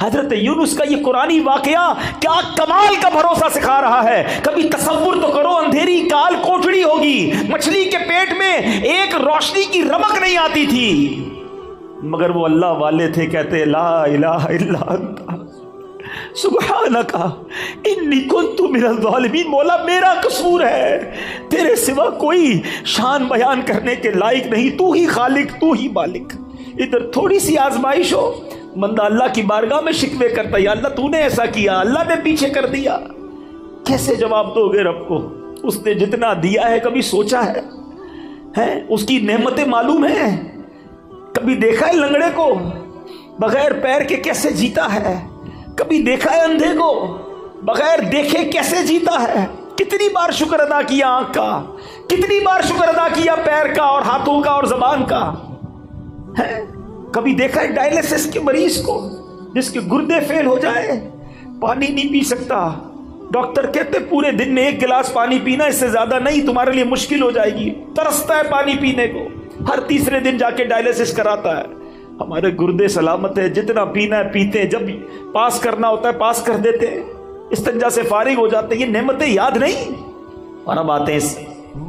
حضرت یونس کا یہ قرآنی واقعہ کیا کمال کا بھروسہ سکھا رہا ہے. کبھی تصور تو کرو اندھیری کال کوٹڑی ہوگی, مچھلی کے پیٹ میں ایک روشنی کی رمق نہیں آتی تھی, مگر وہ اللہ والے تھے, کہتے لا الہ الا انت سبحانک انی کنت من الظالمین. مولا میرا قصور ہے, تیرے سوا کوئی شان بیان کرنے کے لائق نہیں, تو ہی خالق, تو ہی مالک. ادھر تھوڑی سی آزمائش ہو, بندہ اللہ کی بارگاہ میں شکوے کرتا, یا اللہ تو نے ایسا کیا, اللہ نے پیچھے کر دیا. کیسے جواب دو گے رب کو؟ اس نے جتنا دیا ہے کبھی سوچا ہے؟ اس کی نعمتیں معلوم ہیں؟ کبھی دیکھا ہے لنگڑے کو بغیر پیر کے کیسے جیتا ہے؟ کبھی دیکھا ہے اندھے کو بغیر دیکھے کیسے جیتا ہے؟ کتنی بار شکر ادا کیا آنکھ کا, کتنی بار شکر ادا کیا پیر کا اور ہاتھوں کا اور زبان کا. کبھی دیکھا ہے ڈائلیسس کے مریض کو جس کے گردے فیل ہو جائے, پانی نہیں پی سکتا, ڈاکٹر کہتے پورے دن میں 1 گلاس پانی پینا, اس سے زیادہ نہیں, تمہارے لیے مشکل ہو جائے گی. ترستا ہے پانی پینے کو, ہر تیسرے دن جا کے ڈائلیسس کراتا ہے. ہمارے گردے سلامت ہے, جتنا پینا ہے پیتے ہیں, جب پاس کرنا ہوتا ہے پاس کر دیتے ہیں, استنجا سے فارغ ہو جاتے ہیں. یہ نعمتیں یاد نہیں. اور اب آتے ہیں اس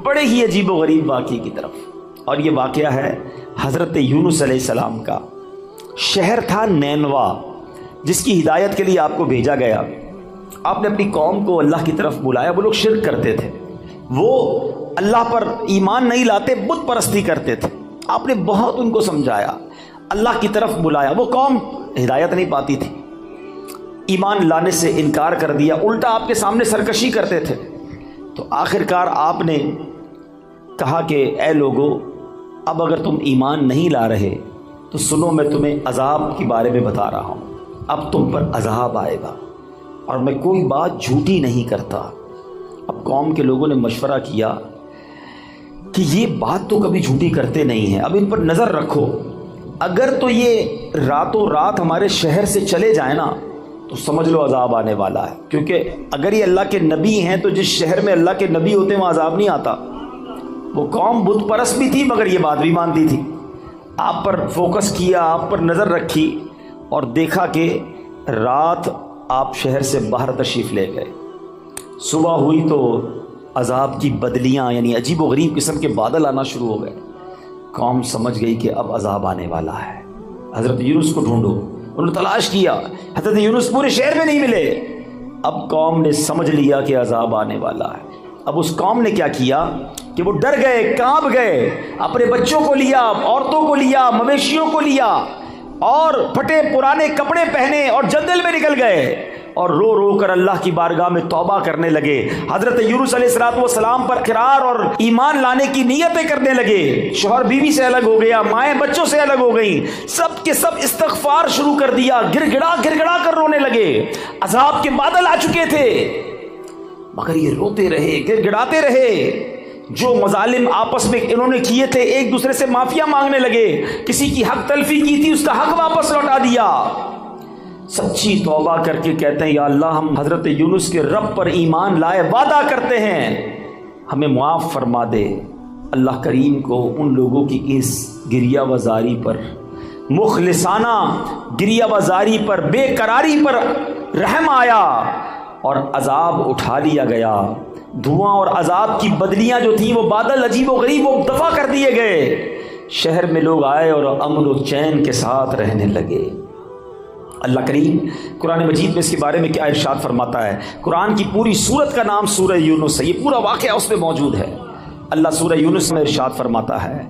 بڑے ہی عجیب و غریب واقعے کی طرف, اور یہ واقعہ ہے حضرت یونس علیہ السلام کا. شہر تھا نینوا, جس کی ہدایت کے لیے آپ کو بھیجا گیا. آپ نے اپنی قوم کو اللہ کی طرف بلایا. وہ لوگ شرک کرتے تھے, وہ اللہ پر ایمان نہیں لاتے, بت پرستی کرتے تھے. آپ نے بہت ان کو سمجھایا, اللہ کی طرف بلایا. وہ قوم ہدایت نہیں پاتی تھی, ایمان لانے سے انکار کر دیا, الٹا آپ کے سامنے سرکشی کرتے تھے. تو آخرکار آپ نے کہا کہ اے لوگو, اب اگر تم ایمان نہیں لا رہے تو سنو, میں تمہیں عذاب کے بارے میں بتا رہا ہوں. اب تم پر عذاب آئے گا, اور میں کوئی بات جھوٹی نہیں کرتا. اب قوم کے لوگوں نے مشورہ کیا کہ یہ بات تو کبھی جھوٹی کرتے نہیں ہیں, اب ان پر نظر رکھو. اگر تو یہ راتوں رات ہمارے شہر سے چلے جائیں نا تو سمجھ لو عذاب آنے والا ہے. کیونکہ اگر یہ اللہ کے نبی ہیں تو جس شہر میں اللہ کے نبی ہوتے ہیں وہاں عذاب نہیں آتا. وہ قوم بت پرست بھی تھی مگر یہ بات بھی مانتی تھی. آپ پر فوکس کیا, آپ پر نظر رکھی, اور دیکھا کہ رات آپ شہر سے باہر تشریف لے گئے. صبح ہوئی تو عذاب کی بدلیاں یعنی عجیب و غریب قسم کے بادل آنا شروع ہو گئے. قوم سمجھ گئی کہ اب عذاب آنے والا ہے. حضرت یونس کو ڈھونڈو. انہوں نے تلاش کیا, حضرت یونس پورے شہر میں نہیں ملے. اب قوم نے سمجھ لیا کہ عذاب آنے والا ہے. اب اس قوم نے کیا کیا کہ وہ ڈر گئے, کانپ گئے, اپنے بچوں کو لیا, عورتوں کو لیا, مویشیوں کو لیا, اور پھٹے پرانے کپڑے پہنے اور جنگل میں نکل گئے, اور رو رو کر اللہ کی بارگاہ میں توبہ کرنے لگے. حضرت یونس علیہ السلام پر اقرار اور ایمان لانے کی نیتیں کرنے لگے. شوہر بیوی سے الگ ہو گیا, مائیں بچوں سے الگ ہو گئیں, سب کے سب استغفار شروع کر دیا, گر گڑا کر رونے لگے. عذاب کے بادل آ چکے تھے مگر یہ روتے رہے, گر گڑاتے رہے. جو مظالم آپس میں انہوں نے کیے تھے, ایک دوسرے سے معافیا مانگنے لگے. کسی کی حق تلفی کی تھی, اس کا حق واپس لوٹا دیا. سچی توبہ کر کے کہتے ہیں یا اللہ, ہم حضرت یونس کے رب پر ایمان لائے, وعدہ کرتے ہیں ہمیں معاف فرما دے. اللہ کریم کو ان لوگوں کی اس گریہ وزاری پر, مخلصانہ گریہ وزاری پر, بے قراری پر رحم آیا اور عذاب اٹھا لیا گیا. دھواں اور عذاب کی بدلیاں جو تھیں, وہ بادل عجیب و غریب, وہ دفع کر دیے گئے. شہر میں لوگ آئے اور امن و چین کے ساتھ رہنے لگے. اللہ کریم قرآن مجید میں اس کے بارے میں کیا ارشاد فرماتا ہے. قرآن کی پوری سورت کا نام سورہ یونس ہے, یہ پورا واقعہ اس میں موجود ہے. اللہ سورہ یونس میں ارشاد فرماتا ہے,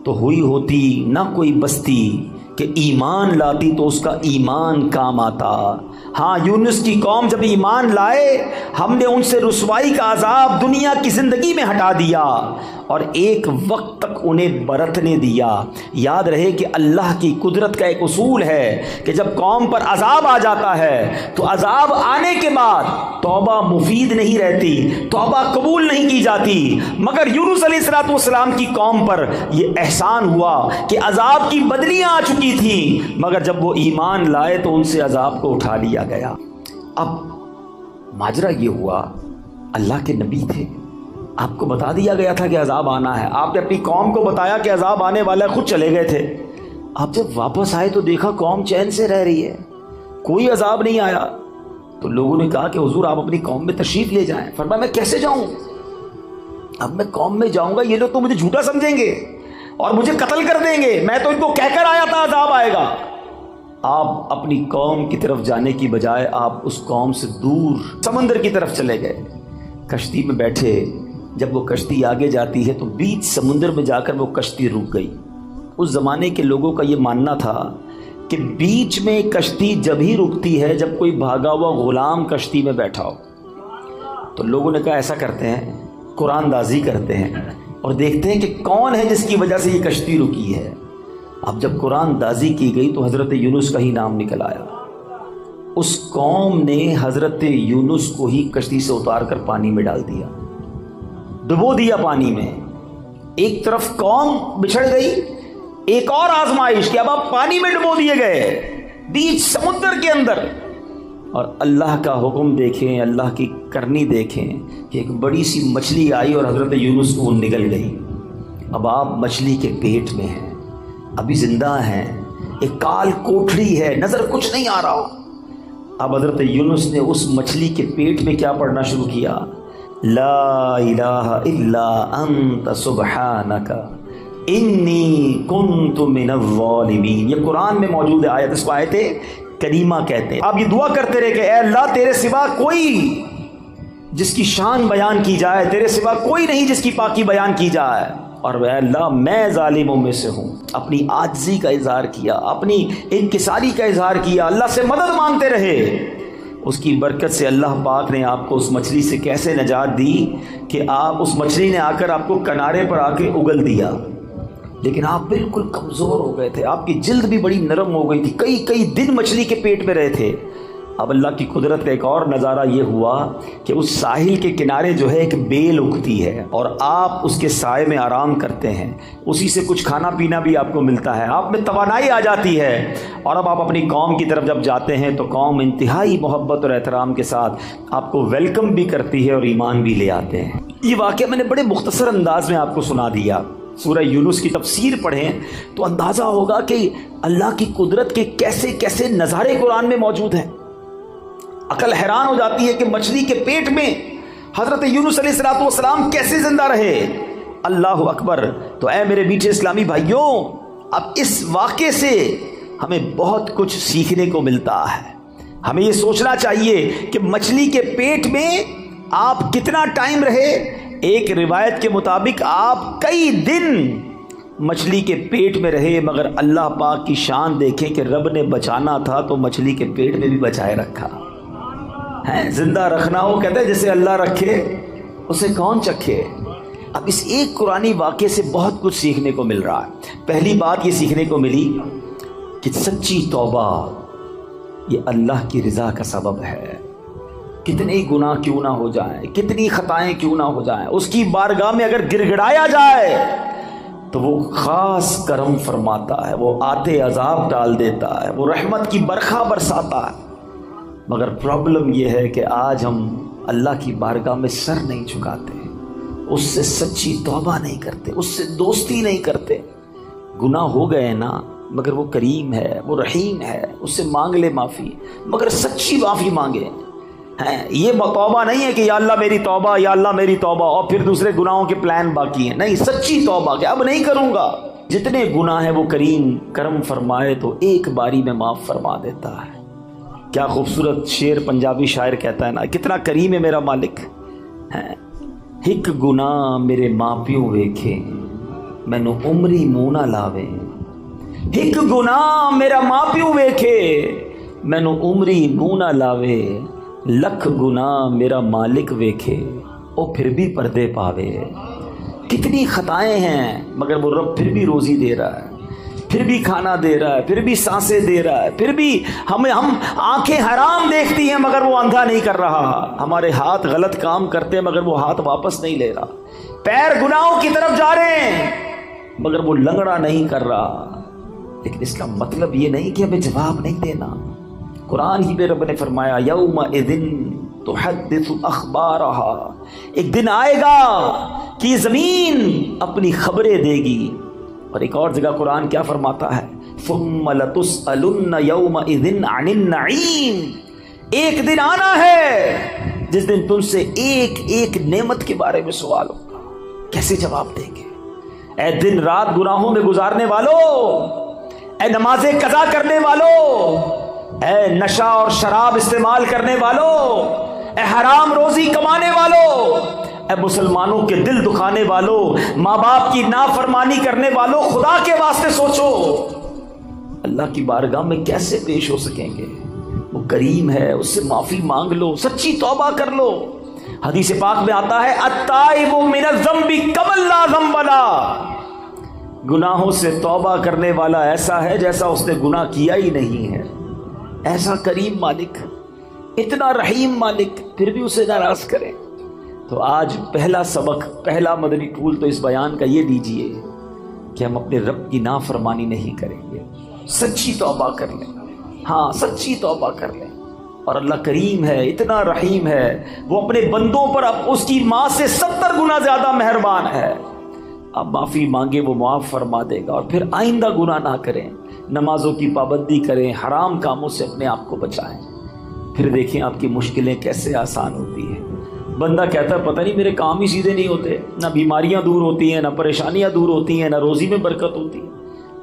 تو ہوئی ہوتی نہ کوئی بستی کہ ایمان لاتی تو اس کا ایمان کام آتا. ہاں, یونس کی قوم جب ایمان لائے, ہم نے ان سے رسوائی کا عذاب دنیا کی زندگی میں ہٹا دیا اور ایک وقت تک انہیں برتنے دیا. یاد رہے کہ اللہ کی قدرت کا ایک اصول ہے کہ جب قوم پر عذاب آ جاتا ہے تو عذاب آنے کے بعد توبہ مفید نہیں رہتی, توبہ قبول نہیں کی جاتی. مگر یونس علیہ السلام کی قوم پر یہ احسان ہوا کہ عذاب کی بدلیاں آ چکی تھیں, مگر جب وہ ایمان لائے تو ان سے عذاب کو اٹھا لیا گیا. اب ماجرا یہ ہوا, اللہ کے نبی تھے, آپ کو بتا دیا گیا تھا کہ عذاب آنا ہے. آپ نے اپنی قوم کو بتایا کہ عذاب آنے والا ہے, خود چلے گئے تھے. آپ جب واپس آئے تو دیکھا قوم چین سے رہ رہی ہے, کوئی عذاب نہیں آیا. تو لوگوں نے کہا کہ حضور آپ اپنی قوم میں تشریف لے جائیں. فرمایا میں کیسے جاؤں؟ اب میں قوم میں جاؤں گا، یہ لوگ تو مجھے جھوٹا سمجھیں گے اور مجھے قتل کر دیں گے. میں تو ان کو کہہ کر آیا تھا عذاب آئے گا. آپ اپنی قوم کی طرف جانے کی بجائے آپ اس قوم سے دور سمندر کی طرف چلے گئے. کشتی میں بیٹھے. جب وہ کشتی آگے جاتی ہے تو بیچ سمندر میں جا کر وہ کشتی رک گئی. اس زمانے کے لوگوں کا یہ ماننا تھا کہ بیچ میں کشتی جب ہی رکتی ہے جب کوئی بھاگا ہوا غلام کشتی میں بیٹھا ہو. تو لوگوں نے کہا ایسا کرتے ہیں، قرآن دازی کرتے ہیں اور دیکھتے ہیں کہ کون ہے جس کی وجہ سے یہ کشتی رکی ہے. اب جب قرآن دازی کی گئی تو حضرت یونس کا ہی نام نکل آیا. اس قوم نے حضرت یونس کو ہی کشتی سے اتار کر پانی میں ڈال دیا، ڈبو دیا پانی میں. ایک طرف قوم بچھڑ گئی، ایک اور آزمائش کہ اب آپ پانی میں ڈبو دیے گئے بیچ سمندر کے اندر. اور اللہ کا حکم دیکھیں، اللہ کی کرنی دیکھیں کہ ایک بڑی سی مچھلی آئی اور حضرت یونس کو نگل گئی. اب آپ مچھلی کے پیٹ میں ہیں، ابھی زندہ ہیں، ایک کال کوٹڑی ہے، نظر کچھ نہیں آ رہا. اب حضرت یونس نے اس مچھلی کے پیٹ میں کیا پڑھنا شروع کیا؟ لا الہ الا انت سبحانک انی کنت من الظالمین. یہ قرآن میں موجود ہے آیت، اس کو آیت کریمہ کہتے ہیں. آپ یہ دعا کرتے رہے کہ اے اللہ تیرے سوا کوئی جس کی شان بیان کی جائے، تیرے سوا کوئی نہیں جس کی پاکی بیان کی جائے. اور اے اللہ میں ظالموں میں سے ہوں. اپنی عاجزی کا اظہار کیا، اپنی انکساری کا اظہار کیا، اللہ سے مدد مانگتے رہے. اس کی برکت سے اللہ پاک نے آپ کو اس مچھلی سے کیسے نجات دی کہ آپ اس مچھلی نے آ کر آپ کو کنارے پر آ کے اگل دیا. لیکن آپ بالکل کمزور ہو گئے تھے، آپ کی جلد بھی بڑی نرم ہو گئی تھی، کئی دن مچھلی کے پیٹ میں رہے تھے. اب اللہ کی قدرت کا ایک اور نظارہ یہ ہوا کہ اس ساحل کے کنارے جو ہے ایک بیل اگتی ہے اور آپ اس کے سائے میں آرام کرتے ہیں، اسی سے کچھ کھانا پینا بھی آپ کو ملتا ہے، آپ میں توانائی آ جاتی ہے. اور اب آپ اپنی قوم کی طرف جب جاتے ہیں تو قوم انتہائی محبت اور احترام کے ساتھ آپ کو ویلکم بھی کرتی ہے اور ایمان بھی لے آتے ہیں. یہ واقعہ میں نے بڑے مختصر انداز میں آپ کو سنا دیا. سورہ یونس کی تفسیر پڑھیں تو اندازہ ہوگا کہ اللہ کی قدرت کے کیسے کیسے نظارے قرآن میں موجود ہیں. عقل حیران ہو جاتی ہے کہ مچھلی کے پیٹ میں حضرت یونس علیہ السلام کیسے زندہ رہے. اللہ اکبر. تو اے میرے میٹھے اسلامی بھائیوں، اب اس واقعے سے ہمیں بہت کچھ سیکھنے کو ملتا ہے. ہمیں یہ سوچنا چاہیے کہ مچھلی کے پیٹ میں آپ کتنا ٹائم رہے. ایک روایت کے مطابق آپ کئی دن مچھلی کے پیٹ میں رہے، مگر اللہ پاک کی شان دیکھیں کہ رب نے بچانا تھا تو مچھلی کے پیٹ میں بھی بچائے رکھا ہے. زندہ رکھنا ہو کہتے ہیں جسے اللہ رکھے اسے کون چکھے. اب اس ایک قرآنی واقعے سے بہت کچھ سیکھنے کو مل رہا ہے. پہلی بات یہ سیکھنے کو ملی کہ سچی توبہ یہ اللہ کی رضا کا سبب ہے. کتنے گناہ کیوں نہ ہو جائیں، کتنی خطائیں کیوں نہ ہو جائیں، اس کی بارگاہ میں اگر گر گڑایا جائے تو وہ خاص کرم فرماتا ہے، وہ آتے عذاب ڈال دیتا ہے، وہ رحمت کی برکھا برساتا ہے. مگر پرابلم یہ ہے کہ آج ہم اللہ کی بارگاہ میں سر نہیں جھکاتے، اس سے سچی توبہ نہیں کرتے، اس سے دوستی نہیں کرتے. گناہ ہو گئے نا، مگر وہ کریم ہے، وہ رحیم ہے، اس سے مانگ لے معافی، مگر سچی معافی مانگے. یہ توبہ نہیں ہے کہ یا اللہ میری توبہ، یا اللہ میری توبہ، اور پھر دوسرے گناہوں کے پلان باقی ہیں. نہیں، سچی توبہ کہ اب نہیں کروں گا. جتنے گناہ ہیں وہ کریم کرم فرمائے تو ایک باری میں معاف فرما دیتا ہے. کیا خوبصورت شعر پنجابی شاعر کہتا ہے نا، کتنا کریم ہے میرا مالک. ایک گناہ میرے ماں پیو ویکھے مینوں عمری منہ نہ لاوے. ایک گناہ میرا ماں پیو ویکھے مینوں عمری منہ نہ لاوے. لکھ گناہ میرا مالک ویکھے او پھر بھی پردے پاوے. کتنی خطائیں ہیں مگر وہ رب پھر بھی روزی دے رہا ہے، پھر بھی کھانا دے رہا ہے، پھر بھی سانسیں دے رہا ہے، پھر بھی ہم آنکھیں حرام دیکھتی ہیں مگر وہ اندھا نہیں کر رہا. ہمارے ہاتھ غلط کام کرتے ہیں مگر وہ ہاتھ واپس نہیں لے رہا. پیر گناہوں کی طرف جا رہے ہیں مگر وہ لنگڑا نہیں کر رہا. لیکن اس کا مطلب یہ نہیں کہ ہمیں جواب نہیں دینا. قرآن ہی میں رب نے فرمایا یومئذ تحدث اخبارہا، ایک دن آئے گا کہ زمین اپنی خبریں دے گی. اور ایک اور جگہ قرآن کیا فرماتا ہے، ثم لتسألن یومئذ عن النعیم، ایک دن آنا ہے جس دن تم سے ایک ایک نعمت کے بارے میں سوال ہوگا، کیسے جواب دیں گے؟ اے دن رات گناہوں میں گزارنے والوں، اے نمازیں قضا کرنے والوں، اے نشہ اور شراب استعمال کرنے والوں، اے حرام روزی کمانے والوں، اے مسلمانوں کے دل دکھانے والوں، ماں باپ کی نافرمانی کرنے والوں، خدا کے واسطے سوچو اللہ کی بارگاہ میں کیسے پیش ہو سکیں گے؟ وہ کریم ہے، اس سے معافی مانگ لو، سچی توبہ کر لو۔ حدیث پاک میں آتا ہے التائب من الذنب کمن لا ذنب له، گناہوں سے توبہ کرنے والا ایسا ہے جیسا اس نے گناہ کیا ہی نہیں ہے۔ ایسا کریم مالک، اتنا رحیم مالک، پھر بھی اسے ناراض کریں۔ تو آج پہلا سبق، پہلا مدنی پھول تو اس بیان کا یہ دیجئے کہ ہم اپنے رب کی نافرمانی نہیں کریں گے، سچی توبہ کر لیں۔ ہاں سچی توبہ کر لیں، اور اللہ کریم ہے، اتنا رحیم ہے، وہ اپنے بندوں پر اب اس کی ماں سے 70 گنا زیادہ مہربان ہے۔ اب معافی مانگے وہ معاف فرما دے گا، اور پھر آئندہ گناہ نہ کریں، نمازوں کی پابندی کریں، حرام کاموں سے اپنے آپ کو بچائیں، پھر دیکھیں آپ کی مشکلیں کیسے آسان ہوتی ہیں۔ بندہ کہتا ہے پتہ نہیں میرے کام ہی سیدھے نہیں ہوتے، نہ بیماریاں دور ہوتی ہیں، نہ پریشانیاں دور ہوتی ہیں، نہ روزی میں برکت ہوتی ہے۔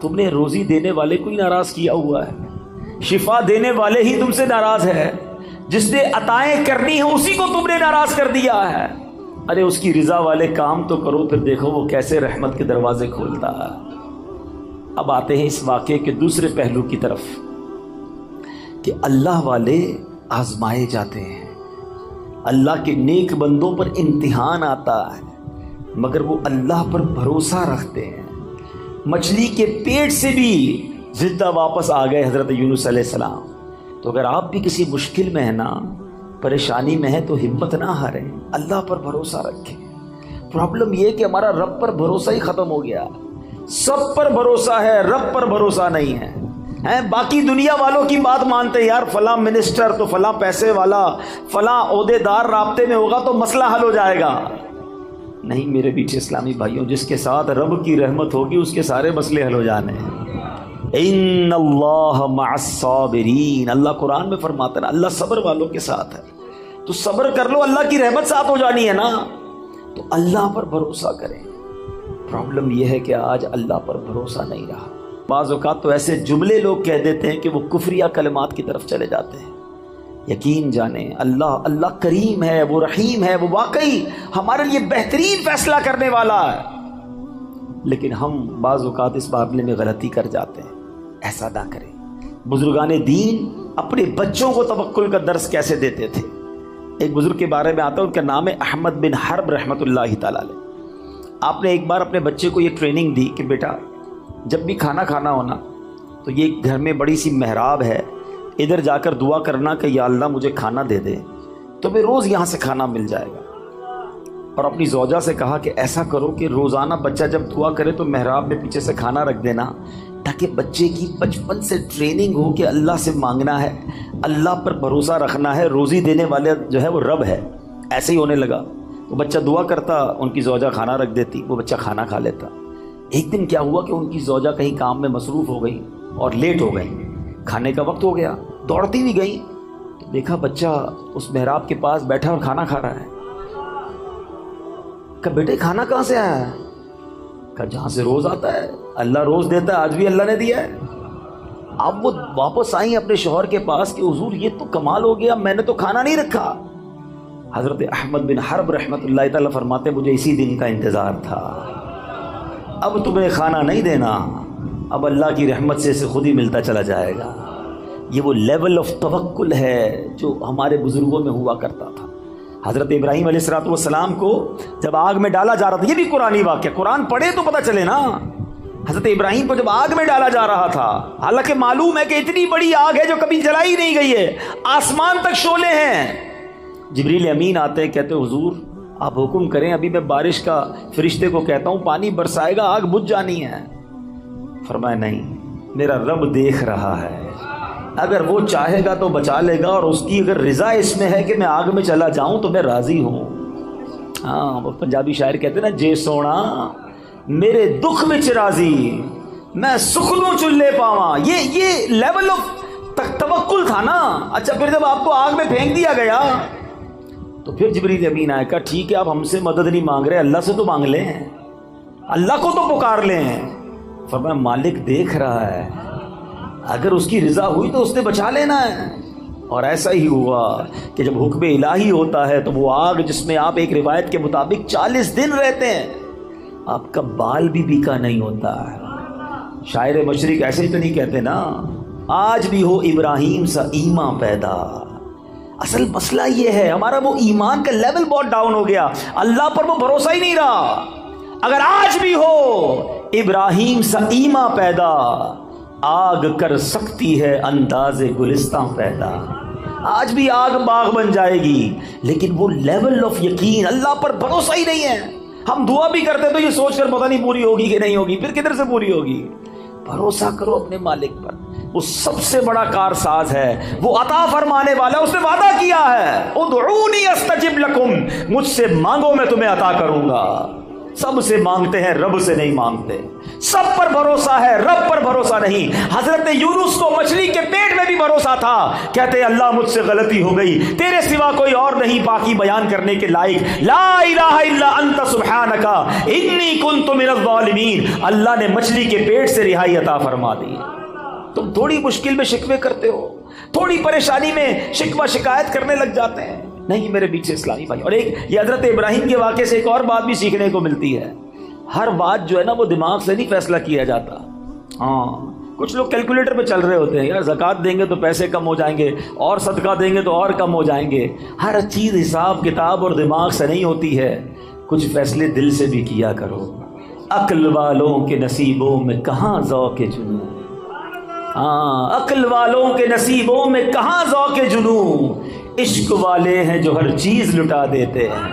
تم نے روزی دینے والے کو ہی ناراض کیا ہوا ہے، شفا دینے والے ہی تم سے ناراض ہے، جس نے عطائیں کرنی ہیں اسی کو تم نے ناراض کر دیا ہے۔ ارے اس کی رضا والے کام تو کرو، پھر دیکھو وہ کیسے رحمت کے دروازے کھولتا ہے۔ اب آتے ہیں اس واقعے کے دوسرے پہلو کی طرف کہ اللہ والے آزمائے جاتے ہیں، اللہ کے نیک بندوں پر امتحان آتا ہے، مگر وہ اللہ پر بھروسہ رکھتے ہیں۔ مچھلی کے پیٹ سے بھی زندہ واپس آ گئے حضرت یونس علیہ السلام۔ تو اگر آپ بھی کسی مشکل میں ہیں نا، پریشانی میں ہے، تو ہمت نہ ہاریں، اللہ پر بھروسہ رکھیں۔ پرابلم یہ کہ ہمارا رب پر بھروسہ ہی ختم ہو گیا، سب پر بھروسہ ہے، رب پر بھروسہ نہیں ہے۔ باقی دنیا والوں کی بات مانتے ہیں، یار فلاں منسٹر تو فلاں پیسے والا، فلاں عہدے دار رابطے میں ہوگا تو مسئلہ حل ہو جائے گا۔ نہیں میرے بیچ اسلامی بھائیوں، جس کے ساتھ رب کی رحمت ہوگی اس کے سارے مسئلے حل ہو جانے ہیں۔ ان اللہ مع الصابرین، اللہ قرآن میں فرماتا ہے اللہ صبر والوں کے ساتھ ہے۔ تو صبر کر لو، اللہ کی رحمت ساتھ ہو جانی ہے نا، تو اللہ پر بھروسہ کریں۔ پرابلم یہ ہے کہ آج اللہ پر بھروسہ نہیں رہا۔ بعض اوقات تو ایسے جملے لوگ کہہ دیتے ہیں کہ وہ کفریہ کلمات کی طرف چلے جاتے ہیں۔ یقین جانیں اللہ کریم ہے، وہ رحیم ہے، وہ واقعی ہمارے لیے بہترین فیصلہ کرنے والا ہے، لیکن ہم بعض اوقات اس معاملے میں غلطی کر جاتے ہیں۔ ایسا نہ کریں۔ بزرگان دین اپنے بچوں کو توکل کا درس کیسے دیتے تھے؟ ایک بزرگ کے بارے میں آتا ہے، ان کا نام ہے احمد بن حرب رحمۃ اللہ تعالی علیہ۔ آپ نے ایک بار اپنے بچے کو یہ ٹریننگ دی کہ بیٹا جب بھی کھانا کھانا ہونا تو یہ گھر میں بڑی سی محراب ہے، ادھر جا کر دعا کرنا کہ یا اللہ مجھے کھانا دے دے، تو میں روز یہاں سے کھانا مل جائے گا۔ اور اپنی زوجہ سے کہا کہ ایسا کرو کہ روزانہ بچہ جب دعا کرے تو محراب میں پیچھے سے کھانا رکھ دینا، تاکہ بچے کی بچپن سے ٹریننگ ہو کہ اللہ سے مانگنا ہے، اللہ پر بھروسہ رکھنا ہے، روزی دینے والے جو ہے وہ رب ہے۔ ایسے ہی ہونے لگا، تو بچہ دعا کرتا، ان کی زوجہ کھانا رکھ دیتی، وہ بچہ کھانا کھا لیتا۔ ایک دن کیا ہوا کہ ان کی زوجہ کہیں کام میں مصروف ہو گئی اور لیٹ ہو گئی، کھانے کا وقت ہو گیا، دوڑتی بھی گئی تو دیکھا بچہ اس محراب کے پاس بیٹھا اور کھانا کھا رہا ہے۔ کہا بیٹے کھانا کہاں سے آیا ہے؟ کہا جہاں سے روز آتا ہے، اللہ روز دیتا ہے، آج بھی اللہ نے دیا ہے۔ اب وہ واپس آئیں اپنے شوہر کے پاس کہ حضور یہ تو کمال ہو گیا، میں نے تو کھانا نہیں رکھا۔ حضرت احمد بن حرب رحمۃ اللہ تعالیٰ فرماتے مجھے اسی دن کا انتظار تھا، اب تمہیں کھانا نہیں دینا، اب اللہ کی رحمت سے اسے خود ہی ملتا چلا جائے گا۔ یہ وہ لیول آف توکل ہے جو ہمارے بزرگوں میں ہوا کرتا تھا۔ حضرت ابراہیم علیہ السلام کو جب آگ میں ڈالا جا رہا تھا، یہ بھی قرآنی واقعہ، قرآن پڑھے تو پتہ چلے نا، حضرت ابراہیم کو جب آگ میں ڈالا جا رہا تھا، حالانکہ معلوم ہے کہ اتنی بڑی آگ ہے جو کبھی جلائی نہیں گئی ہے، آسمان تک شعلے ہیں۔ جبریل امین آتے ہیں، کہتے حضور آپ حکم کریں، ابھی میں بارش کا فرشتے کو کہتا ہوں پانی برسائے گا، آگ بجھ جانی ہے۔ فرمایا نہیں، میرا رب دیکھ رہا ہے، اگر وہ چاہے گا تو بچا لے گا، اور اس کی اگر رضا اس میں ہے کہ میں آگ میں چلا جاؤں تو میں راضی ہوں۔ ہاں وہ پنجابی شاعر کہتے ہیں نا، جے سونا میرے دکھ وچ راضی، میں سکھنوں چلے پاواں، یہ لیول آف توکل تھا نا۔ اچھا پھر جب آپ کو آگ میں پھینک دیا گیا تو پھر جبریل امین آئے، کہا ٹھیک ہے آپ ہم سے مدد نہیں مانگ رہے، اللہ سے تو مانگ لیں، اللہ کو تو پکار لیں۔ فرمایا مالک دیکھ رہا ہے، اگر اس کی رضا ہوئی تو اس نے بچا لینا ہے۔ اور ایسا ہی ہوا کہ جب حکم الہی ہوتا ہے تو وہ آگ جس میں آپ ایک روایت کے مطابق 40 دن رہتے ہیں، آپ کا بال بھی بیکا نہیں ہوتا ہے۔ شاعر مشرق ایسے ہی تو نہیں کہتے نا، آج بھی ہو ابراہیم سا ایمان پیدا۔ اصل مسئلہ یہ ہے ہمارا وہ ایمان کا لیول بہت ڈاؤن ہو گیا، اللہ پر وہ بھروسہ ہی نہیں رہا۔ اگر آج بھی ہو ابراہیم سا ایمان پیدا، آگ کر سکتی ہے انداز گلستان پیدا۔ آج بھی آگ باغ بن جائے گی، لیکن وہ لیول آف یقین، اللہ پر بھروسہ ہی نہیں ہے۔ ہم دعا بھی کرتے تو یہ سوچ کر پتہ نہیں پوری ہوگی کہ نہیں ہوگی، پھر کدھر سے پوری ہوگی۔ بھروسہ کرو اپنے مالک پر، وہ سب سے بڑا کارساز ہے، وہ عطا فرمانے والا، اس نے وعدہ کیا ہے ادعونی استجب لکم، مجھ سے مانگو میں تمہیں عطا کروں گا۔ سب سے مانگتے ہیں، رب سے نہیں مانگتے۔ سب پر بھروسہ ہے، رب پر بھروسہ نہیں۔ حضرت یونس کو مچھلی کے پیٹ میں بھی بھروسہ تھا، کہتے اللہ مجھ سے غلطی ہو گئی، تیرے سوا کوئی اور نہیں پاکی بیان کرنے کے لائق، لا الہ الا انت سبحانک انی کنت من الظالمین۔ اللہ نے مچھلی کے پیٹ سے رہائی عطا فرما دی۔ تم تھوڑی مشکل میں شکوے کرتے ہو، تھوڑی پریشانی میں شکوہ شکایت کرنے لگ جاتے ہیں۔ نہیں میرے پیچھے اسلامی بھائی، اور ایک یہ حضرت ابراہیم کے واقعے سے ایک اور بات بھی سیکھنے کو ملتی ہے، ہر بات جو ہے نا وہ دماغ سے نہیں فیصلہ کیا جاتا۔ ہاں کچھ لوگ کیلکولیٹر پہ چل رہے ہوتے ہیں، یار زکوٰۃ دیں گے تو پیسے کم ہو جائیں گے، اور صدقہ دیں گے تو اور کم ہو جائیں گے۔ ہر چیز حساب کتاب اور دماغ سے نہیں ہوتی ہے، کچھ فیصلے دل سے بھی کیا کرو۔ عقل والوں کے نصیبوں میں کہاں ذوق جنوں، ہاں عقل والوں کے نصیبوں میں کہاں ذوق جنوں، عشق والے ہیں جو ہر چیز لٹا دیتے ہیں۔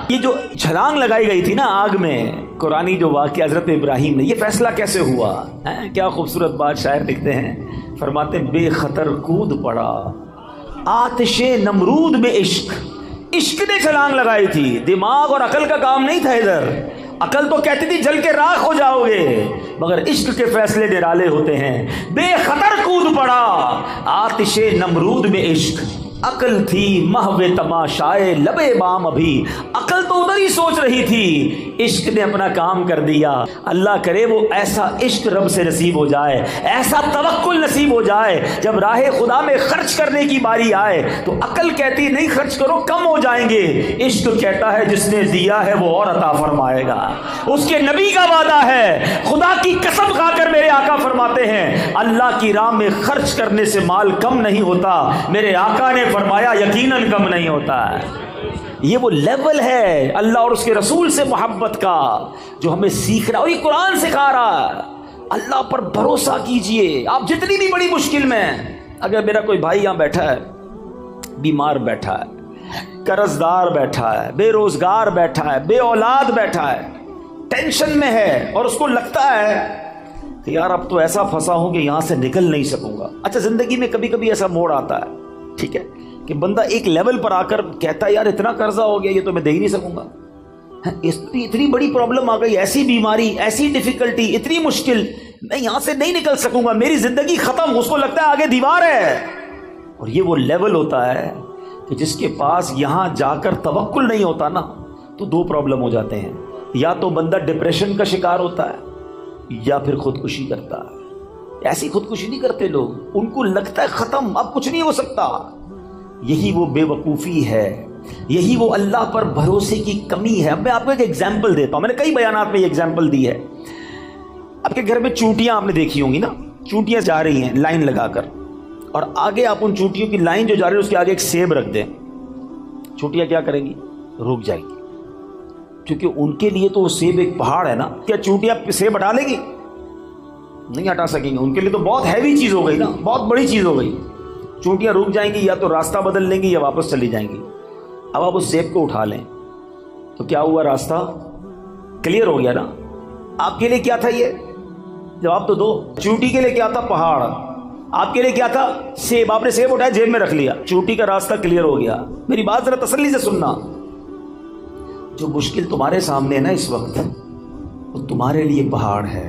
یہ جو چھلانگ لگائی گئی تھی نا آگ میں، قرآنی جو واقعہ حضرت ابراہیم نے، یہ فیصلہ کیسے ہوا ہے؟ کیا خوبصورت بات شاعر لکھتے ہیں، فرماتے بے خطر کود پڑا آتش نمرود میں عشق۔ عشق نے چھلانگ لگائی تھی، دماغ اور عقل کا کام نہیں تھا ادھر۔ عقل تو کہتی تھی جل کے راکھ ہو جاؤ گے، مگر عشق کے فیصلے نرالے ہوتے ہیں۔ بے خطر کود پڑا آتش نمرود میں عشق، عقل تھی محو تماشائے لبے بام ابھی۔ عقل تو ادھر ہی سوچ رہی تھی، عشق نے اپنا کام کر دیا۔ اللہ کرے وہ ایسا عشق رب سے نصیب ہو جائے، ایسا توکل نصیب ہو جائے، جب راہ خدا میں خرچ کرنے کی باری آئے تو عقل کہتی نہیں خرچ کرو کم ہو جائیں گے، عشق کہتا ہے جس نے دیا ہے وہ اور عطا فرمائے گا۔ اس کے نبی کا وعدہ ہے، خدا کی قسم کھا کر میرے آقا فرماتے ہیں اللہ کی راہ میں خرچ کرنے سے مال کم نہیں ہوتا، میرے آقا نے فرمایا یقیناً کم نہیں ہوتا ہے۔ یہ وہ لیول ہے اللہ اور اس کے رسول سے محبت کا جو ہمیں سیکھ رہا ہے، اور یہ قرآن سکھا رہا ہے۔ اللہ پر بھروسہ کیجئے، آپ جتنی بھی بڑی مشکل میں ہیں۔ اگر میرا کوئی بھائی یہاں بیٹھا ہے، بیمار بیٹھا ہے، قرض دار بیٹھا ہے، بے روزگار بیٹھا ہے، بے اولاد بیٹھا ہے، ٹینشن میں ہے، اور اس کو لگتا ہے کہ یار اب تو ایسا پھنسا ہوں کہ یہاں سے نکل نہیں سکوں گا۔ اچھا زندگی میں کبھی کبھی ایسا موڑ آتا ہے، ٹھیک ہے، کہ بندہ ایک لیول پر آ کر کہتا ہے یار اتنا قرضہ ہو گیا یہ تو میں دے ہی نہیں سکوں گا، اتنی بڑی پرابلم آ گئی، ایسی بیماری، ایسی ڈیفیکلٹی، اتنی مشکل، میں یہاں سے نہیں نکل سکوں گا، میری زندگی ختم۔ اس کو لگتا ہے آگے دیوار ہے، اور یہ وہ لیول ہوتا ہے کہ جس کے پاس یہاں جا کر توکل نہیں ہوتا نا تو دو پرابلم ہو جاتے ہیں، یا تو بندہ ڈپریشن کا شکار ہوتا ہے یا پھر خودکشی کرتا ہے۔ ایسی خودکشی نہیں کرتے لوگ، ان کو لگتا ہے ختم، اب کچھ نہیں ہو سکتا۔ یہی وہ بے وقوفی ہے، یہی وہ اللہ پر بھروسے کی کمی ہے۔ اب میں آپ کو ایک ایگزامپل دیتا ہوں، میں نے کئی بیانات میں یہ ایگزامپل دی ہے۔ آپ کے گھر میں چونٹیاں آپ نے دیکھی ہوں گی نا، چونٹیاں جا رہی ہیں لائن لگا کر، اور آگے آپ ان چونٹیوں کی لائن جو جا رہی ہے اس کے آگے ایک سیب رکھ دیں، چونٹیاں کیا کریں گی؟ رک جائیں گی، کیونکہ ان کے لیے تو وہ سیب ایک پہاڑ ہے نا۔ کیا چونٹیاں سیب ہٹا لیں گی؟ نہیں ہٹا سکیں گے، ان کے لیے تو بہت ہیوی چیز ہو گئی نا، بہت بڑی چیز ہو گئی۔ چونٹیاں رک جائیں گی، یا تو راستہ بدل لیں گی یا واپس چلی جائیں گی۔ اب آپ اس سیب کو اٹھا لیں تو کیا ہوا؟ راستہ کلیئر ہو گیا نا۔ آپ کے لیے کیا تھا یہ؟ جواب تو دو۔ چونٹی کے لیے کیا تھا؟ پہاڑ۔ آپ کے لیے کیا تھا؟ سیب۔ آپ نے سیب اٹھایا جیب میں رکھ لیا، چونٹی کا راستہ کلیئر ہو گیا۔ میری بات ذرا تسلی سے سننا، جو مشکل تمہارے سامنے ہے نا اس وقت، وہ تمہارے لیے پہاڑ ہے۔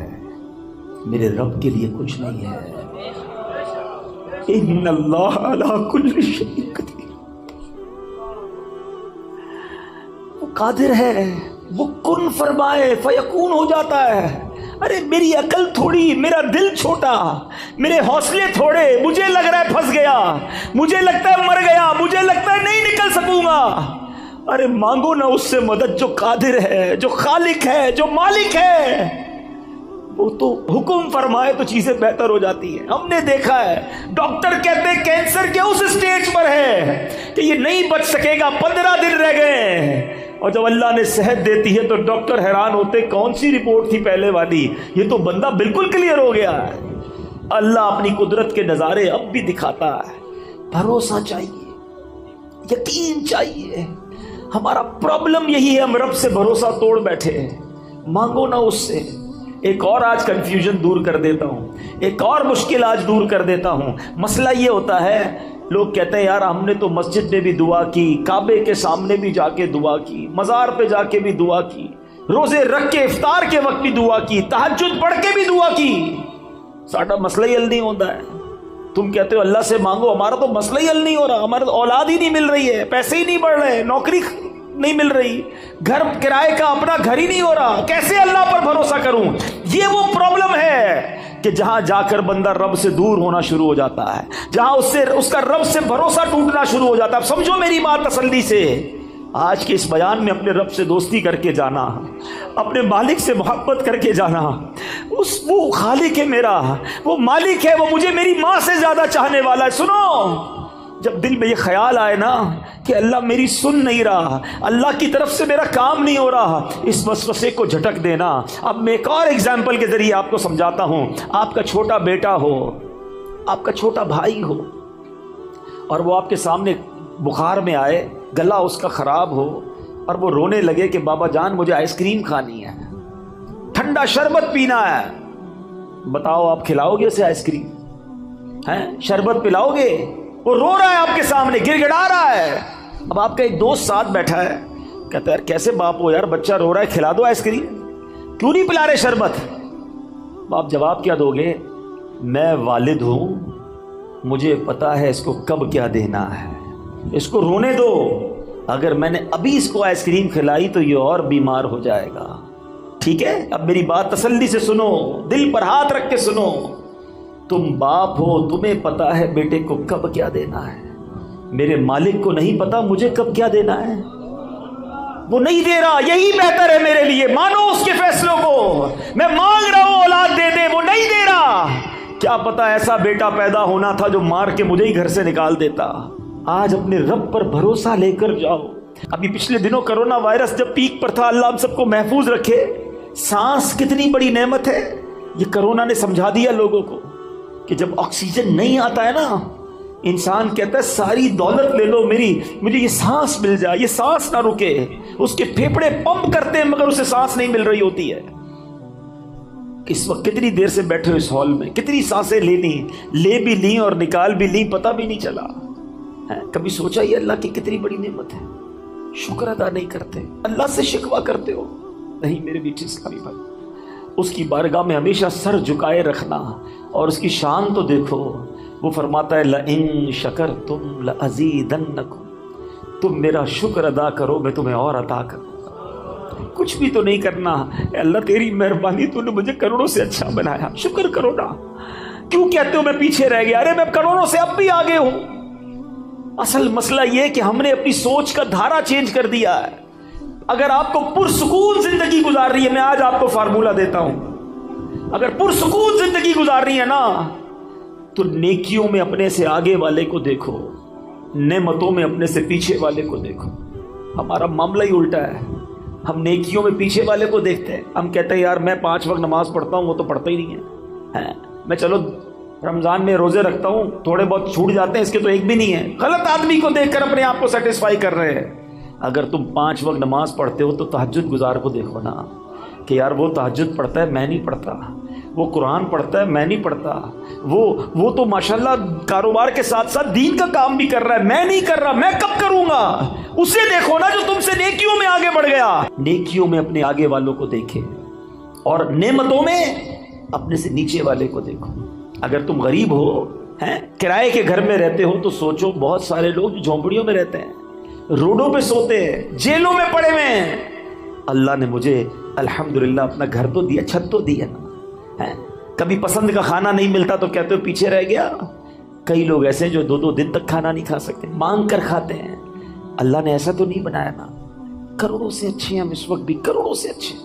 میرے رب کے لیے کچھ نہیں ہے. ان اللہ علی کل شیء قدیر. وہ قادر ہے، وہ کن فرمائے فیکون ہو جاتا ہے. ارے میری عقل تھوڑی، میرا دل چھوٹا، میرے حوصلے تھوڑے، مجھے لگ رہا ہے پھنس گیا، مجھے لگتا ہے مر گیا، مجھے لگتا ہے نہیں نکل سکوں گا. ارے مانگو نا اس سے مدد جو قادر ہے، جو خالق ہے، جو مالک ہے. وہ تو حکم فرمائے تو چیزیں بہتر ہو جاتی ہیں. ہم نے دیکھا ہے ڈاکٹر کہتے ہیں کینسر کے اس سٹیج پر ہے کہ یہ نہیں بچ سکے گا، 15 دن رہ گئے، اور جب اللہ نے صحت دیتی ہے تو ڈاکٹر حیران ہوتے کون سی رپورٹ تھی پہلے والی، یہ تو بندہ بالکل کلیئر ہو گیا ہے. اللہ اپنی قدرت کے نظارے اب بھی دکھاتا ہے. بھروسہ چاہیے، یقین چاہیے. ہمارا پرابلم یہی ہے، ہم رب سے بھروسہ توڑ بیٹھے ہیں. مانگو نا اس سے. ایک اور آج کنفیوژن دور کر دیتا ہوں، ایک اور مشکل آج دور کر دیتا ہوں. مسئلہ یہ ہوتا ہے، لوگ کہتے ہیں یار ہم نے تو مسجد میں بھی دعا کی، کعبے کے سامنے بھی جا کے دعا کی، مزار پہ جا کے بھی دعا کی، روزے رکھ کے افطار کے وقت بھی دعا کی، تہجد پڑھ کے بھی دعا کی، ساڈا مسئلہ ہی حل نہیں ہوتا ہے. تم کہتے ہو اللہ سے مانگو، ہمارا تو مسئلہ ہی حل نہیں ہو رہا، ہمارا اولاد ہی نہیں مل رہی ہے، پیسے ہی نہیں بڑھ رہے، نوکری نہیں مل رہی، گھر کرائے کا اپنا گھر ہی نہیں ہو رہا، کیسے اللہ پر بھروسہ کروں؟ یہ وہ پرابلم ہے کہ جہاں جا کر بندہ رب سے دور ہونا شروع ہو جاتا ہے، جہاں اس کا رب سے بھروسہ ٹوٹنا شروع ہو جاتا ہے. سمجھو میری بات تسلی سے، آج کے اس بیان میں اپنے رب سے دوستی کر کے جانا، اپنے مالک سے محبت کر کے جانا. وہ خالق ہے میرا، وہ مالک ہے، وہ مجھے میری ماں سے زیادہ چاہنے والا ہے. سنو، جب دل میں یہ خیال آئے نا کہ اللہ میری سن نہیں رہا، اللہ کی طرف سے میرا کام نہیں ہو رہا، اس وسوسے کو جھٹک دینا. اب میں ایک اور ایگزامپل کے ذریعے آپ کو سمجھاتا ہوں. آپ کا چھوٹا بیٹا ہو، آپ کا چھوٹا بھائی ہو، اور وہ آپ کے سامنے بخار میں آئے، گلا اس کا خراب ہو، اور وہ رونے لگے کہ بابا جان مجھے آئس کریم کھانی ہے، ٹھنڈا شربت پینا ہے. بتاؤ آپ کھلاؤ گے اسے آئس کریم؟ شربت پلاؤ گے؟ وہ رو رہا ہے آپ کے سامنے، گر گڑا رہا ہے. اب آپ کا ایک دوست ساتھ بیٹھا ہے، کہتا ہے یار کیسے باپ ہو یار، بچہ رو رہا ہے، کھلا دو آئس کریم، کیوں نہیں پلا رہے شربت؟ آپ جواب کیا دو گے؟ میں والد ہوں، مجھے پتا ہے اس کو کب کیا دینا ہے، اس کو رونے دو، اگر میں نے ابھی اس کو آئس کریم کھلائی تو یہ اور بیمار ہو جائے گا. ٹھیک ہے، اب میری بات تسلی سے سنو، دل پر ہاتھ رکھ کے سنو. تم باپ ہو، تمہیں پتا ہے بیٹے کو کب کیا دینا ہے. میرے مالک کو نہیں پتا مجھے کب کیا دینا ہے، وہ نہیں دے رہا، یہی بہتر ہے میرے لیے. مانو اس کے فیصلوں کو. میں مانگ رہا ہوں اولاد دے دے، وہ نہیں دے رہا. کیا پتا ایسا بیٹا پیدا ہونا تھا جو مار کے مجھے ہی گھر سے نکال دیتا. آج اپنے رب پر بھروسہ لے کر جاؤ. ابھی پچھلے دنوں کرونا وائرس جب پیک پر تھا، اللہ ہم سب کو محفوظ رکھے. سانس کتنی بڑی نعمت ہے، یہ کرونا نے سمجھا دیا لوگوں کو کہ جب آکسیجن نہیں آتا ہے نا، انسان کہتا ہے ساری دولت لے لو میری، مجھے یہ سانس مل جائے، یہ سانس نہ رکے. اس کے پھیپھڑے پمپ کرتے ہیں مگر اسے سانس نہیں مل رہی ہوتی ہے. اس وقت کتنی دیر سے بیٹھے ہو اس ہال میں، کتنی سانسیں لینی، لے بھی لیں اور نکال بھی لیں، پتہ بھی نہیں چلا. کبھی سوچا یہ اللہ کی کتنی بڑی نعمت ہے؟ شکر ادا نہیں کرتے، اللہ سے شکوہ کرتے ہو. نہیں میرے بیٹے اسلامی بھائی، اس کی بارگاہ میں ہمیشہ سر جھکائے رکھنا، اور اس کی شان تو دیکھو. وہ فرماتا ہے لَإِن شَكَرْتُمْ لَأَزِيدَنَّكُمْ، تم میرا شکر ادا کرو میں تمہیں اور عطا کروں. کچھ بھی تو نہیں کرنا، اے اللہ تیری مہربانی، تو نے مجھے کروڑوں سے اچھا بنایا، شکر کرو نا. کیوں کہتے ہو میں پیچھے رہ گیا؟ ارے میں کروڑوں سے اب بھی آگے ہوں. اصل مسئلہ یہ کہ ہم نے اپنی سوچ کا دھارا چینج کر دیا ہے. اگر آپ کو پرسکون زندگی گزار رہی ہے، میں آج آپ کو فارمولہ دیتا ہوں، اگر پرسکون زندگی گزار رہی ہے نا، تو نیکیوں میں اپنے سے آگے والے کو دیکھو، نعمتوں میں اپنے سے پیچھے والے کو دیکھو. ہمارا معاملہ ہی الٹا ہے، ہم نیکیوں میں پیچھے والے کو دیکھتے ہیں. ہم کہتے ہیں یار میں 5 وقت نماز پڑھتا ہوں، وہ تو پڑھتا ہی نہیں ہے. میں چلو رمضان میں روزے رکھتا ہوں، تھوڑے بہت چھوٹ جاتے ہیں، اس کے تو ایک بھی نہیں ہے. غلط آدمی کو دیکھ کر اپنے آپ کو سیٹسفائی کر رہے ہیں. اگر تم 5 وقت نماز پڑھتے ہو تو تہجد گزار کو دیکھو نا کہ یار وہ تہجد پڑھتا ہے، میں نہیں پڑھتا. وہ قرآن پڑھتا ہے، میں نہیں پڑھتا. وہ تو ماشاءاللہ کاروبار کے ساتھ ساتھ دین کا کام بھی کر رہا ہے، میں نہیں کر رہا. میں کب کروں گا؟ اسے دیکھو نا جو تم سے نیکیوں میں آگے بڑھ گیا. نیکیوں میں اپنے آگے والوں کو دیکھے، اور نعمتوں میں اپنے سے نیچے والے کو دیکھو. اگر تم غریب ہو ہیں, کرائے کے گھر میں رہتے ہو, تو سوچو بہت سارے لوگ جو جھونپڑیوں میں رہتے ہیں, روڈوں پہ سوتے ہیں, جیلوں میں پڑے ہوئے ہیں. اللہ نے مجھے الحمدللہ اپنا گھر تو دیا, چھت تو دی ہے نا. کبھی پسند کا کھانا نہیں ملتا تو کہتے ہو پیچھے رہ گیا. کئی لوگ ایسے ہیں جو 2 دن تک کھانا نہیں کھا سکتے, مانگ کر کھاتے ہیں. اللہ نے ایسا تو نہیں بنایا نا. کروڑوں سے اچھے ہم اس وقت بھی, کروڑوں سے اچھے.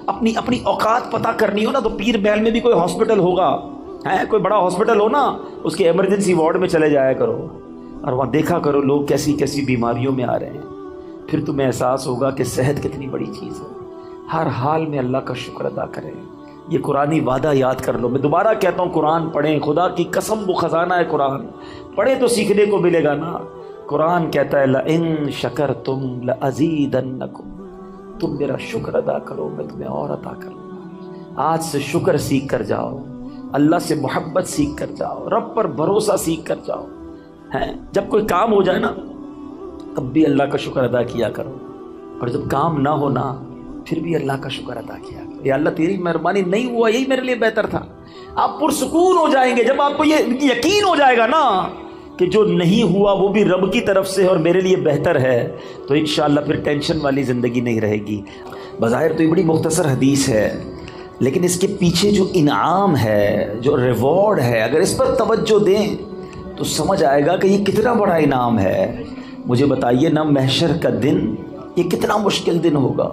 اپنی اوقات پتہ کرنی ہو نا تو پیر محل میں بھی کوئی ہاسپٹل ہوگا, کوئی بڑا ہاسپٹل ہو نا, اس کے ایمرجنسی وارڈ میں چلے جایا کرو اور وہاں دیکھا کرو لوگ کیسی کیسی بیماریوں میں آ رہے ہیں. پھر تمہیں احساس ہوگا کہ صحت کتنی بڑی چیز ہے. ہر حال میں اللہ کا شکر ادا کریں. یہ قرآنی وعدہ یاد کر لو. میں دوبارہ کہتا ہوں, قرآن پڑھیں, خدا کی قسم وہ خزانہ ہے قرآن. پڑھیں تو سیکھنے کو ملے گا نا. قرآن کہتا ہے لَإِن شَكَرْتُمْ لَأَزِيدَنَّكُمْ, تم میرا شکر ادا کرو میں تمہیں اور عطا کروں گا. آج سے شکر سیکھ کر جاؤ, اللہ سے محبت سیکھ کر جاؤ, رب پر بھروسہ سیکھ کر جاؤ. جب کوئی کام ہو جائے نا تب بھی اللہ کا شکر ادا کیا کرو, اور جب کام نہ ہونا پھر بھی اللہ کا شکر ادا کیا کرو. یا اللہ تیری مہربانی, نہیں ہوا یہی میرے لیے بہتر تھا. آپ پرسکون ہو جائیں گے جب آپ کو یہ یقین ہو جائے گا نا کہ جو نہیں ہوا وہ بھی رب کی طرف سے اور میرے لیے بہتر ہے, تو انشاءاللہ پھر ٹینشن والی زندگی نہیں رہے گی. بظاہر تو یہ بڑی مختصر حدیث ہے, لیکن اس کے پیچھے جو انعام ہے, جو ریوارڈ ہے, اگر اس پر توجہ دیں تو سمجھ آئے گا کہ یہ کتنا بڑا انعام ہے. مجھے بتائیے نا, محشر کا دن یہ کتنا مشکل دن ہوگا.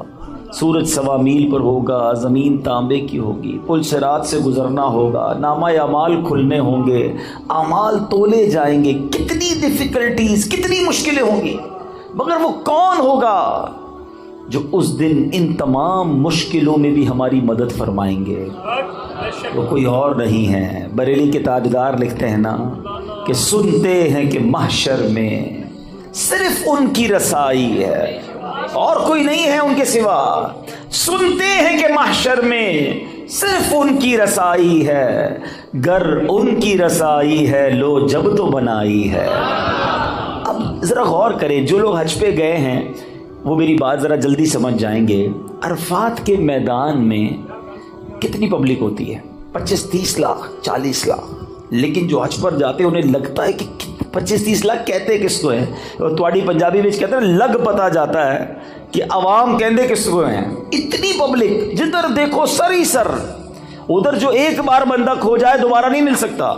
سورج 1.25 میل پر ہوگا, زمین تانبے کی ہوگی, پل صراط سے گزرنا ہوگا, نامہ اعمال کھلنے ہوں گے, اعمال تولے جائیں گے. کتنی ڈیفیکلٹیز, کتنی مشکلیں ہوں گی, مگر وہ کون ہوگا جو اس دن ان تمام مشکلوں میں بھی ہماری مدد فرمائیں گے؟ وہ کوئی اور نہیں ہے. بریلی کے تاجدار لکھتے ہیں نا کہ سنتے ہیں کہ محشر میں صرف ان کی رسائی ہے, اور کوئی نہیں ہے ان کے سوا. سنتے ہیں کہ محشر میں صرف ان کی رسائی ہے, گر ان کی رسائی ہے لو جب تو بنائی ہے. اب ذرا غور کریں, جو لوگ حج پہ گئے ہیں وہ میری بات ذرا جلدی سمجھ جائیں گے. عرفات کے میدان میں کتنی پبلک ہوتی ہے؟ 25-30 لاکھ, 40 لاکھ. لیکن جو حج پر جاتے ہیں انہیں لگتا ہے کہ 25-30 لاکھ کہتے کس کو ہیں, اور تواڈی پنجابی میں کہتے ہیں لگ پتا جاتا ہے کہ عوام کہندے کس کو ہیں. اتنی پبلک, جدھر دیکھو سر ہی سر. ادھر جو ایک بار بندہ کھو جائے دوبارہ نہیں مل سکتا.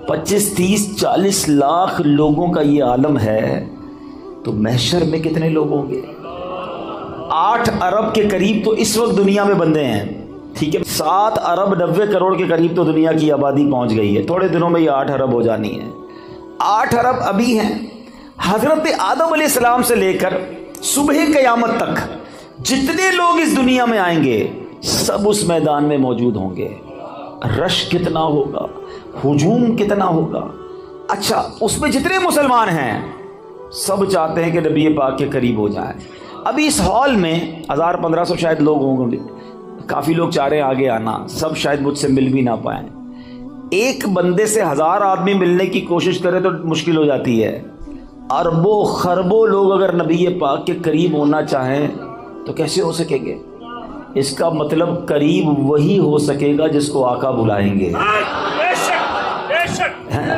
25-30-40 لاکھ لوگوں کا یہ عالم ہے, تو محشر میں کتنے لوگ ہوں گے؟ 8 ارب کے قریب تو اس وقت دنیا میں بندے ہیں, ٹھیک ہے. 7 ارب 90 کروڑ کے قریب تو دنیا کی آبادی پہنچ گئی ہے. تھوڑے دنوں میں یہ 8 ارب ہو جانی ہے. 8 ارب ابھی ہیں. حضرت آدم علیہ السلام سے لے کر صبح قیامت تک جتنے لوگ اس دنیا میں آئیں گے سب اس میدان میں موجود ہوں گے. رش کتنا ہوگا, ہجوم کتنا ہوگا. اچھا, اس میں جتنے مسلمان ہیں سب چاہتے ہیں کہ نبی پاک کے قریب ہو جائیں. ابھی اس ہال میں 1000-1500 شاید لوگ ہوں گے. کافی لوگ چاہ رہے ہیں آگے آنا, سب شاید مجھ سے مل بھی نہ پائیں. ایک بندے سے 1000 آدمی ملنے کی کوشش کرے تو مشکل ہو جاتی ہے. اربوں خربوں لوگ اگر نبی پاک کے قریب ہونا چاہیں تو کیسے ہو سکیں گے؟ اس کا مطلب قریب وہی ہو سکے گا جس کو آقا بلائیں گے.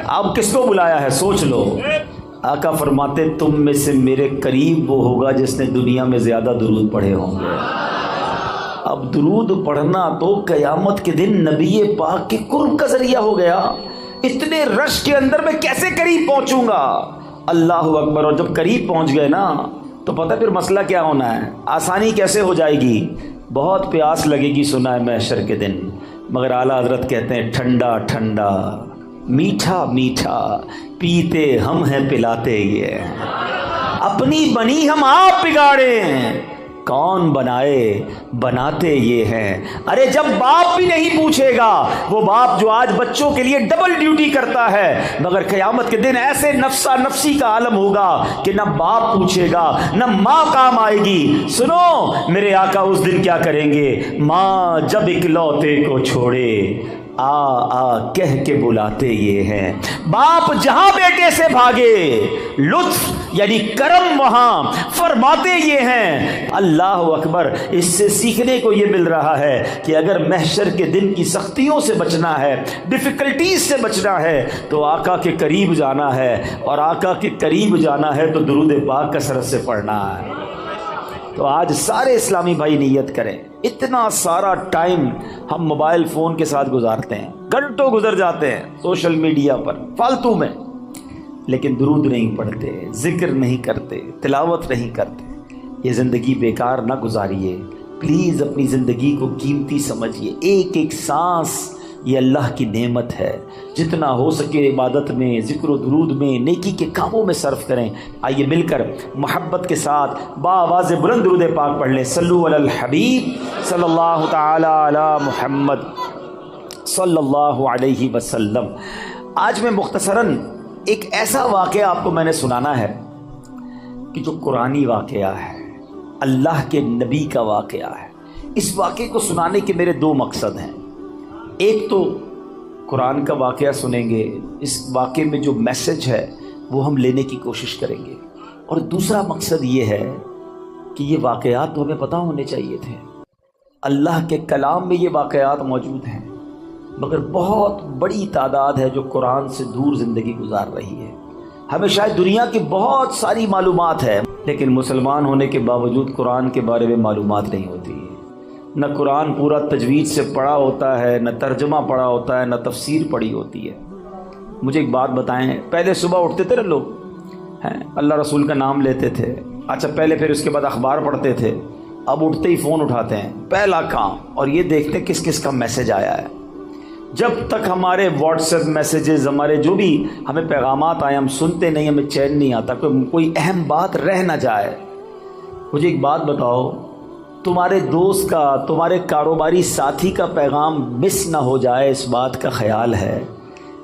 اب کس کو بلایا ہے سوچ لو. آقا فرماتے تم میں سے میرے قریب وہ ہوگا جس نے دنیا میں زیادہ درود پڑھے ہوں گے. اب درود پڑھنا تو قیامت کے دن نبی پاک کے قرب کا ذریعہ ہو گیا. اتنے رش کے اندر میں کیسے قریب پہنچوں گا؟ اللہ اکبر. اور جب قریب پہنچ گئے نا تو پتہ پھر مسئلہ کیا ہونا ہے, آسانی کیسے ہو جائے گی. بہت پیاس لگے گی سنا ہے محشر کے دن, مگر اعلیٰ حضرت کہتے ہیں ٹھنڈا ٹھنڈا میٹھا میٹھا پیتے ہم ہیں پلاتے یہ, اپنی بنی ہم آپ بگاڑیں کون بنائے بناتے یہ ہیں. ارے جب باپ بھی نہیں پوچھے گا, وہ باپ جو آج بچوں کے لیے ڈبل ڈیوٹی کرتا ہے, مگر قیامت کے دن ایسے نفسا نفسی کا عالم ہوگا کہ نہ باپ پوچھے گا نہ ماں کام آئے گی. سنو میرے آقا اس دن کیا کریں گے, ماں جب اکلوتے کو چھوڑے آ کہہ کے بلاتے یہ ہیں، باپ جہاں بیٹے سے بھاگے لطف یعنی کرم وہاں فرماتے یہ ہیں۔ اللہ اکبر، اس سے سیکھنے کو یہ مل رہا ہے کہ اگر محشر کے دن کی سختیوں سے بچنا ہے، ڈیفیکلٹیز سے بچنا ہے، تو آقا کے قریب جانا ہے، اور آقا کے قریب جانا ہے تو درود پاک کثرت سے پڑھنا ہے۔ تو آج سارے اسلامی بھائی نیت کریں، اتنا سارا ٹائم ہم موبائل فون کے ساتھ گزارتے ہیں، گھنٹوں گزر جاتے ہیں سوشل میڈیا پر فالتو میں، لیکن درود نہیں پڑھتے، ذکر نہیں کرتے، تلاوت نہیں کرتے۔ یہ زندگی بیکار نہ گزاریے، پلیز اپنی زندگی کو قیمتی سمجھیے۔ ایک ایک سانس یہ اللہ کی نعمت ہے، جتنا ہو سکے عبادت میں، ذکر و درود میں، نیکی کے کاموں میں صرف کریں۔ آئیے مل کر محبت کے ساتھ بآواز بلند درود پاک پڑھ لیں۔ صلو علی الحبیب صلی اللہ تعالی علی محمد صلی اللہ علیہ وسلم۔ آج میں مختصراً ایک ایسا واقعہ آپ کو میں نے سنانا ہے کہ جو قرآنی واقعہ ہے، اللہ کے نبی کا واقعہ ہے۔ اس واقعے کو سنانے کے میرے دو مقصد ہیں۔ ایک تو قرآن کا واقعہ سنیں گے، اس واقعے میں جو میسج ہے وہ ہم لینے کی کوشش کریں گے، اور دوسرا مقصد یہ ہے کہ یہ واقعات تو ہمیں پتہ ہونے چاہیے تھے۔ اللہ کے کلام میں یہ واقعات موجود ہیں، مگر بہت بڑی تعداد ہے جو قرآن سے دور زندگی گزار رہی ہے۔ ہمیں شاید دنیا کی بہت ساری معلومات ہے، لیکن مسلمان ہونے کے باوجود قرآن کے بارے میں معلومات نہیں ہوتی ہے۔ نہ قرآن پورا تجوید سے پڑھا ہوتا ہے، نہ ترجمہ پڑھا ہوتا ہے، نہ تفسیر پڑھی ہوتی ہے۔ مجھے ایک بات بتائیں، پہلے صبح اٹھتے تھے نا لوگ، اللہ رسول کا نام لیتے تھے، اچھا پہلے پھر اس کے بعد اخبار پڑھتے تھے، اب اٹھتے ہی فون اٹھاتے ہیں پہلا کام، اور یہ دیکھتے ہیں کس کس کا میسج آیا ہے۔ جب تک ہمارے واٹس ایپ میسیجز، ہمارے جو بھی ہمیں پیغامات آئے، ہم سنتے نہیں، ہمیں چین نہیں آتا، کوئی اہم بات رہ نہ جائے۔ مجھے ایک بات بتاؤ، تمہارے دوست کا، تمہارے کاروباری ساتھی کا پیغام مس نہ ہو جائے، اس بات کا خیال ہے؟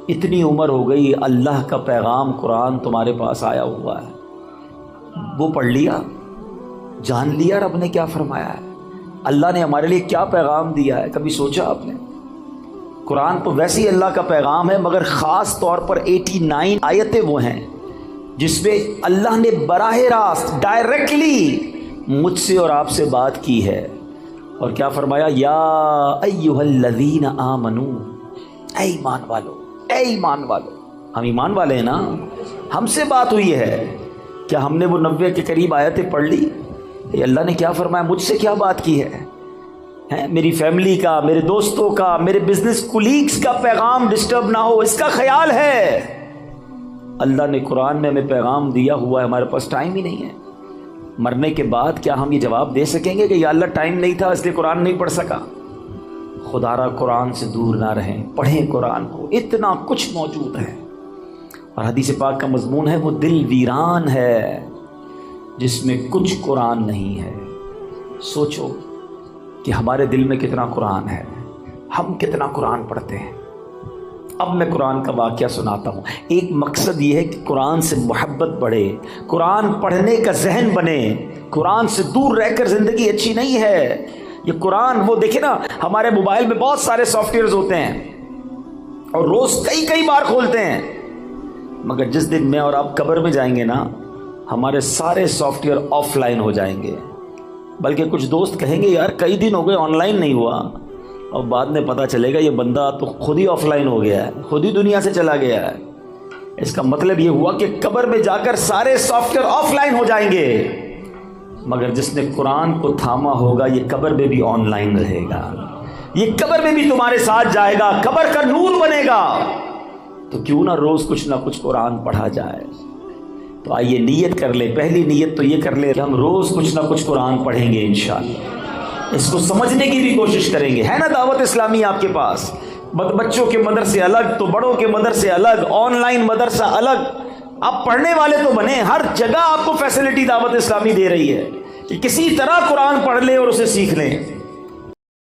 اتنی عمر ہو گئی، اللہ کا پیغام قرآن تمہارے پاس آیا ہوا ہے، وہ پڑھ لیا، جان لیا رب نے کیا فرمایا ہے، اللہ نے ہمارے لیے کیا پیغام دیا ہے؟ کبھی سوچا آپ نے؟ قرآن تو ویسے ہی اللہ کا پیغام ہے، مگر خاص طور پر 89 آیتیں وہ ہیں جس میں اللہ نے براہ راست ڈائریکٹلی مجھ سے اور آپ سے بات کی ہے، اور کیا فرمایا؟ یا ایھا الذین آمنو، اے ایمان والو، اے ایمان والو۔ ہم ایمان والے ہیں نا، ہم سے بات ہوئی ہے، کیا ہم نے وہ 90 کے قریب آیتیں پڑھ لی؟ اللہ نے کیا فرمایا؟ مجھ سے کیا بات کی ہے؟ میری فیملی کا، میرے دوستوں کا، میرے بزنس کولیگز کا پیغام ڈسٹرب نہ ہو، اس کا خیال ہے۔ اللہ نے قرآن میں ہمیں پیغام دیا ہوا ہے، ہمارے پاس ٹائم ہی نہیں ہے۔ مرنے کے بعد کیا ہم یہ جواب دے سکیں گے کہ یا اللہ ٹائم نہیں تھا اس لیے قرآن نہیں پڑھ سکا؟ خدا را قرآن سے دور نہ رہیں، پڑھیں قرآن کو، اتنا کچھ موجود ہے۔ اور حدیث پاک کا مضمون ہے وہ دل ویران ہے جس میں کچھ قرآن نہیں ہے۔ سوچو کہ ہمارے دل میں کتنا قرآن ہے، ہم کتنا قرآن پڑھتے ہیں۔ اب میں قرآن کا واقعہ سناتا ہوں۔ ایک مقصد یہ ہے کہ قرآن سے محبت بڑھے، قرآن پڑھنے کا ذہن بنے۔ قرآن سے دور رہ کر زندگی اچھی نہیں ہے۔ یہ قرآن، وہ دیکھیں نا، ہمارے موبائل میں بہت سارے سافٹ ویئرز ہوتے ہیں اور روز کئی بار کھولتے ہیں، مگر جس دن میں اور آپ قبر میں جائیں گے نا، ہمارے سارے سافٹ ویئر آف لائن ہو جائیں گے۔ بلکہ کچھ دوست کہیں گے یار کئی دن ہو گئے آن لائن نہیں ہوا، اور بعد میں پتہ چلے گا یہ بندہ تو خود ہی آف لائن ہو گیا ہے، خود ہی دنیا سے چلا گیا ہے۔ اس کا مطلب یہ ہوا کہ قبر میں جا کر سارے سافٹ ویئر آف لائن ہو جائیں گے، مگر جس نے قرآن کو تھاما ہوگا یہ قبر میں بھی آن لائن رہے گا، یہ قبر میں بھی تمہارے ساتھ جائے گا، قبر کا نور بنے گا۔ تو کیوں نہ روز کچھ نہ کچھ قرآن پڑھا جائے۔ تو آئیے نیت کر لیں، پہلی نیت تو یہ کر لیں کہ ہم روز کچھ نہ کچھ قرآن پڑھیں گے انشاءاللہ، اس کو سمجھنے کی بھی کوشش کریں گے۔ ہے نا دعوت اسلامی آپ کے پاس، بچوں کے مدرسے الگ تو بڑوں کے مدرسے الگ، آن لائن مدرسہ الگ، آپ پڑھنے والے تو بنیں۔ ہر جگہ آپ کو فیسلٹی دعوت اسلامی دے رہی ہے کہ کسی طرح قرآن پڑھ لیں اور اسے سیکھ لیں۔